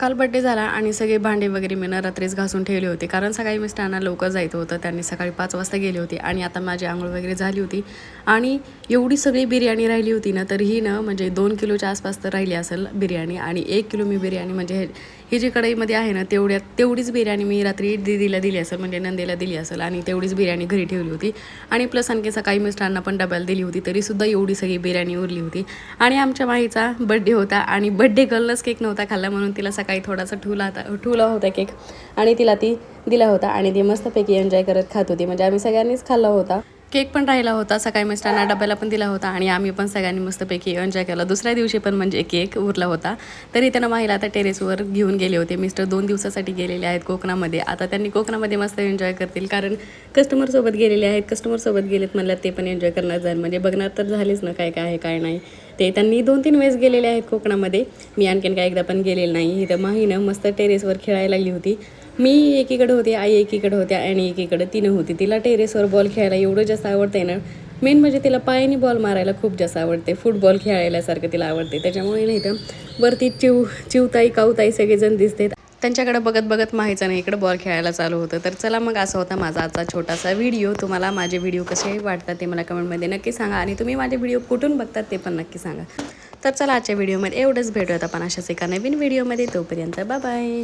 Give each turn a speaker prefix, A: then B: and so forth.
A: काल बड्डे झाला आणि सगळे भांडे वगैरे मी रात्रीच घासून ठेवले होते, कारण सकाळी मिस्टरांना लवकर जायचं होतं. त्यांनी सकाळी 5 वाजता गेले होते आणि आता माझी आंघोळ वगैरे झाली होती आणि एवढी सगळी बिर्याणी राहिली होती ना, तर ही ना म्हणजे 2 किलोच्या आसपास तर राहिली असेल बिर्याणी. आणि 1 किलो मी बिर्याणी म्हणजे ही जी कढईमध्ये आहे ना तेवढीच बिर्याणी मी रात्री दीदीला दिली असेल, म्हणजे नंदेला दिली असेल, आणि तेवढीच बिर्याणी घरी ठेवली होती. आणि प्लस आणखी सकाळी मिस्टरांना पण डब्याला दिली होती, तरीसुद्धा एवढी सगळी बिर्याणी उरली होती. आणि आमच्या माहीचा बड्डे होता आणि बड्डे गर्लच केक नव्हता खाल्ला, म्हणून तिला सकाळी थोडासा ठुला होता केक आणि तिला ती दिला होता आणि ती मस्तपैकी एन्जॉय करत खात होती. म्हणजे आम्ही सगळ्यांनीच खाल्ला होता. केक पण राहिला होता, सकाळी मिस्टरांना डब्याला पण दिला होता आणि आम्ही पण सगळ्यांनी मस्तपैकी एन्जॉय केला. दुसऱ्या दिवशी पण म्हणजे केक उरला होता, तरी त्यांना माहीला आता टेरेसवर घेऊन गेले होते. मिस्टर 2 दिवसासाठी गेलेले आहेत कोकणामध्ये. आता त्यांनी कोकणामध्ये मस्त एन्जॉय करतील, कारण कस्टमरसोबत गेलेले आहेत. कस्टमरसोबत गेलेत म्हणल्यावर ते पण एन्जॉय करणार जाईल, म्हणजे बघणार तर झालीच ना काय काय आहे काय नाही ते. त्यांनी 2-3 वेळेस गेलेले आहेत कोकणामध्ये, मी आणखीन काय एकदा पण गेलेलं नाही. इथं माहीनं मस्त टेरेसवर खेळायला लागली होती. मी एकीकडे होते, आई एकीकडे होत्या आणि एकीकडे तिनं होती. तिला टेरेसवर बॉल खेळायला एवढं जास्त आवडतंय ना, मेन म्हणजे तिला पायाने बॉल मारायला खूप जास्त आवडते. फुटबॉल खेळायलासारखं तिला आवडते. त्याच्यामुळे नाही तर वरती चिवताई कावताई सगळेजण दिसतात. त्यांच्याकडे बघत बघत माहीचं नाही इकडं बॉल खेळायला चालू होतं. तर चला मग असा होता माझा आजचा छोटासा व्हिडिओ. तुम्हाला माझे व्हिडिओ कसे वाटतात ते मला कमेंटमध्ये नक्की सांगा आणि तुम्ही माझे व्हिडिओ कुठून बघतात ते पण नक्की सांगा. तर चला आजच्या व्हिडिओमध्ये एवढंच, भेटूयात आपण अशाच एका नवीन व्हिडिओमध्ये. तोपर्यंत बाय बाय.